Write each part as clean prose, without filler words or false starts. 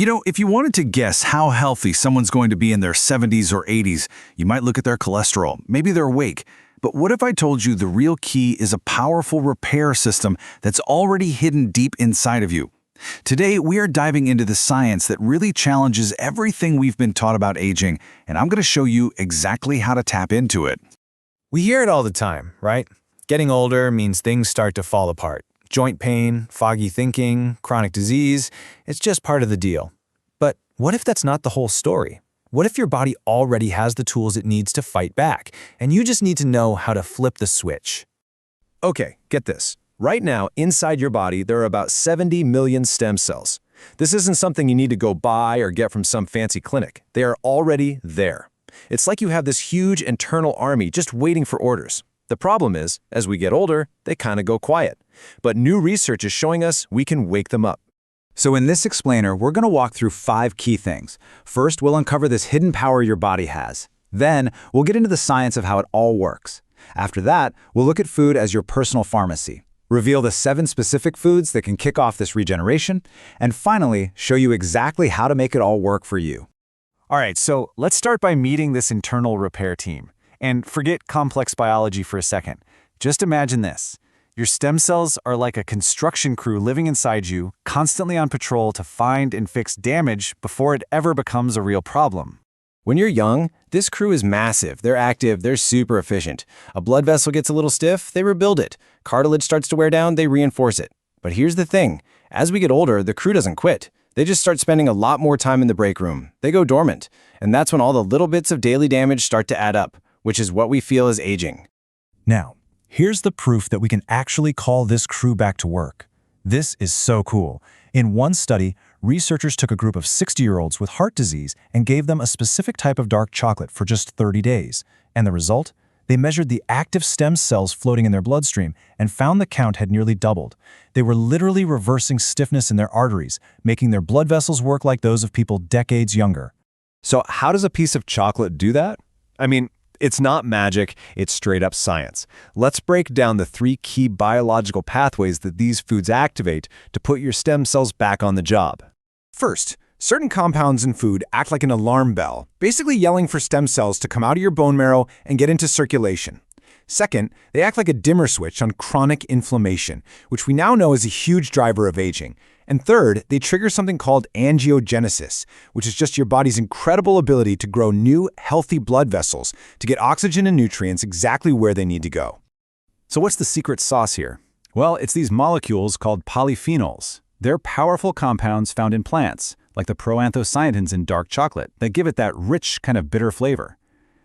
If you wanted to guess how healthy someone's going to be in their 70s or 80s, you might look at their cholesterol, maybe their weight. But what if I told you the real key is a powerful repair system that's already hidden deep inside of you? Today, we are diving into the science that really challenges everything we've been taught about aging, and I'm going to show you exactly how to tap into it. We hear it all the time, right? Getting older means things start to fall apart. Joint pain, foggy thinking, chronic disease, it's just part of the deal. But what if that's not the whole story? What if your body already has the tools it needs to fight back, and you just need to know how to flip the switch? Okay, get this. Right now, inside your body, there are about 70 million stem cells. This isn't something you need to go buy or get from some fancy clinic. They are already there. It's like you have this huge internal army just waiting for orders. The problem is, as we get older, they kind of go quiet. But new research is showing us we can wake them up. So in this explainer, we're going to walk through 5 key things. First, we'll uncover this hidden power your body has. Then, we'll get into the science of how it all works. After that, we'll look at food as your personal pharmacy, reveal the 7 specific foods that can kick off this regeneration, and finally, show you exactly how to make it all work for you. All right, so let's start by meeting this internal repair team. And forget complex biology for a second. Just imagine this. Your stem cells are like a construction crew living inside you, constantly on patrol to find and fix damage before it ever becomes a real problem. When you're young, this crew is massive. They're active, they're super efficient. A blood vessel gets a little stiff, they rebuild it. Cartilage starts to wear down, they reinforce it. But here's the thing. As we get older, the crew doesn't quit. They just start spending a lot more time in the break room. They go dormant. And that's when all the little bits of daily damage start to add up, which is what we feel as aging. Now, here's the proof that we can actually call this crew back to work. This is so cool. In one study, researchers took a group of 60-year-olds with heart disease and gave them a specific type of dark chocolate for just 30 days. And the result? They measured the active stem cells floating in their bloodstream and found the count had nearly doubled. They were literally reversing stiffness in their arteries, making their blood vessels work like those of people decades younger. So how does a piece of chocolate do that? I mean, it's not magic, it's straight up science. Let's break down the 3 key biological pathways that these foods activate to put your stem cells back on the job. First, certain compounds in food act like an alarm bell, basically yelling for stem cells to come out of your bone marrow and get into circulation. Second, they act like a dimmer switch on chronic inflammation, which we now know is a huge driver of aging. And third, they trigger something called angiogenesis, which is just your body's incredible ability to grow new, healthy blood vessels to get oxygen and nutrients exactly where they need to go. So what's the secret sauce here? Well, it's these molecules called polyphenols. They're powerful compounds found in plants, like the proanthocyanins in dark chocolate, that give it that rich, kind of bitter flavor.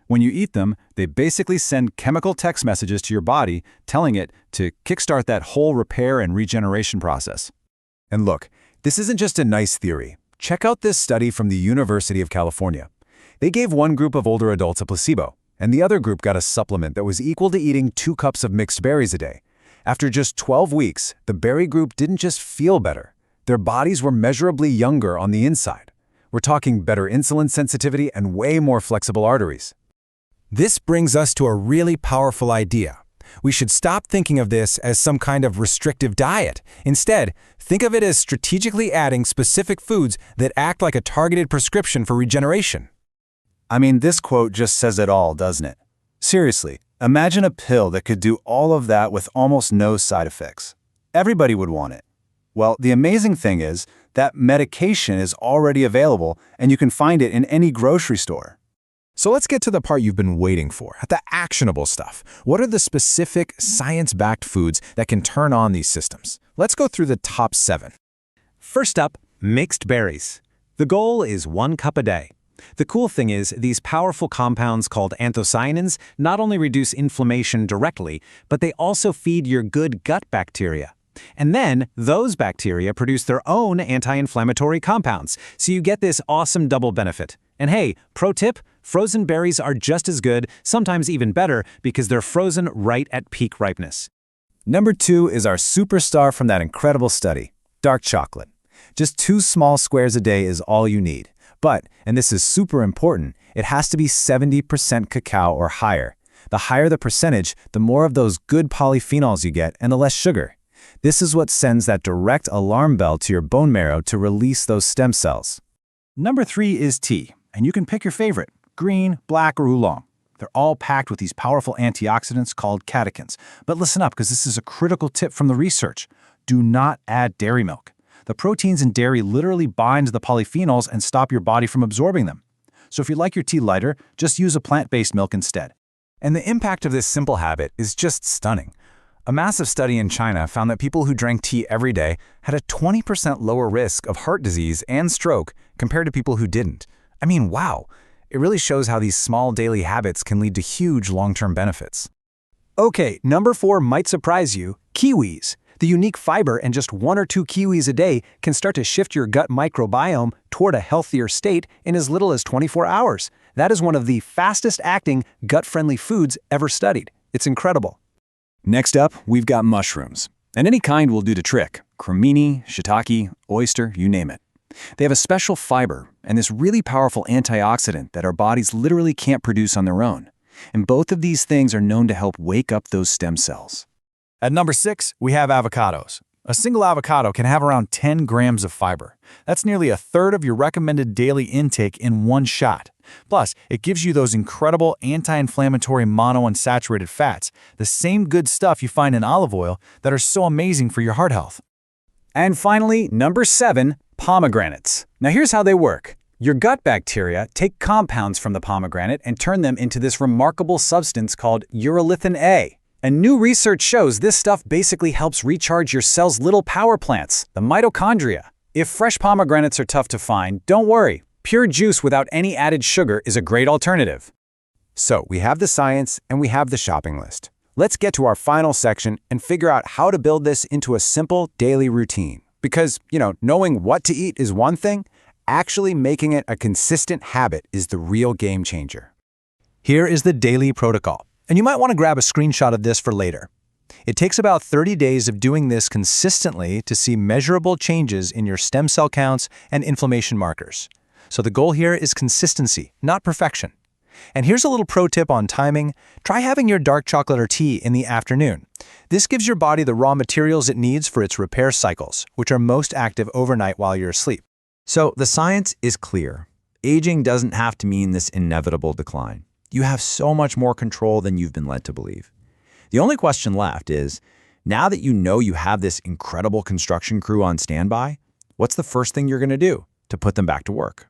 When you eat them, they basically send chemical text messages to your body telling it to kickstart that whole repair and regeneration process. And look, this isn't just a nice theory. Check out this study from the University of California. They gave one group of older adults a placebo, and the other group got a supplement that was equal to eating 2 cups of mixed berries a day. After just 12 weeks, the berry group didn't just feel better. Their bodies were measurably younger on the inside. We're talking better insulin sensitivity and way more flexible arteries. This brings us to a really powerful idea. We should stop thinking of this as some kind of restrictive diet. Instead, think of it as strategically adding specific foods that act like a targeted prescription for regeneration. I mean, this quote just says it all, doesn't it? Seriously, imagine a pill that could do all of that with almost no side effects. Everybody would want it. Well, the amazing thing is that medication is already available and you can find it in any grocery store. So let's get to the part you've been waiting for, the actionable stuff. What are the specific science-backed foods that can turn on these systems? Let's go through the top 7. First up, mixed berries. The goal is 1 cup a day. The cool thing is, these powerful compounds called anthocyanins not only reduce inflammation directly, but they also feed your good gut bacteria. And then, those bacteria produce their own anti-inflammatory compounds, so you get this awesome double benefit. And hey, pro tip, frozen berries are just as good, sometimes even better, because they're frozen right at peak ripeness. Number 2 is our superstar from that incredible study, dark chocolate. Just 2 small squares a day is all you need. But, and this is super important, it has to be 70% cacao or higher. The higher the percentage, the more of those good polyphenols you get and the less sugar. This is what sends that direct alarm bell to your bone marrow to release those stem cells. Number 3 is tea, and you can pick your favorite, green, black, or oolong. They're all packed with these powerful antioxidants called catechins. But listen up, because this is a critical tip from the research. Do not add dairy milk. The proteins in dairy literally bind the polyphenols and stop your body from absorbing them. So if you like your tea lighter, just use a plant-based milk instead. And the impact of this simple habit is just stunning. A massive study in China found that people who drank tea every day had a 20% lower risk of heart disease and stroke compared to people who didn't. I mean, wow! It really shows how these small daily habits can lead to huge long-term benefits. Okay, number 4 might surprise you, kiwis. The unique fiber in just 1 or 2 kiwis a day can start to shift your gut microbiome toward a healthier state in as little as 24 hours. That is one of the fastest-acting gut-friendly foods ever studied. It's incredible. Next up, we've got mushrooms. And any kind will do the trick. Cremini, shiitake, oyster, you name it. They have a special fiber and this really powerful antioxidant that our bodies literally can't produce on their own. And both of these things are known to help wake up those stem cells. At number 6, we have avocados. A single avocado can have around 10 grams of fiber. That's nearly a third of your recommended daily intake in one shot. Plus, it gives you those incredible anti-inflammatory monounsaturated fats, the same good stuff you find in olive oil that are so amazing for your heart health. And finally, number 7, pomegranates. Now here's how they work. Your gut bacteria take compounds from the pomegranate and turn them into this remarkable substance called urolithin A. And new research shows this stuff basically helps recharge your cell's little power plants, the mitochondria. If fresh pomegranates are tough to find, don't worry. Pure juice without any added sugar is a great alternative. So we have the science and we have the shopping list. Let's get to our final section and figure out how to build this into a simple daily routine. Because, knowing what to eat is one thing, actually making it a consistent habit is the real game changer. Here is the daily protocol. And you might want to grab a screenshot of this for later. It takes about 30 days of doing this consistently to see measurable changes in your stem cell counts and inflammation markers. So the goal here is consistency, not perfection. And here's a little pro tip on timing. Try having your dark chocolate or tea in the afternoon. This gives your body the raw materials it needs for its repair cycles, which are most active overnight while you're asleep. So the science is clear. Aging doesn't have to mean this inevitable decline. You have so much more control than you've been led to believe. The only question left is, now that you know you have this incredible construction crew on standby, what's the first thing you're going to do to put them back to work?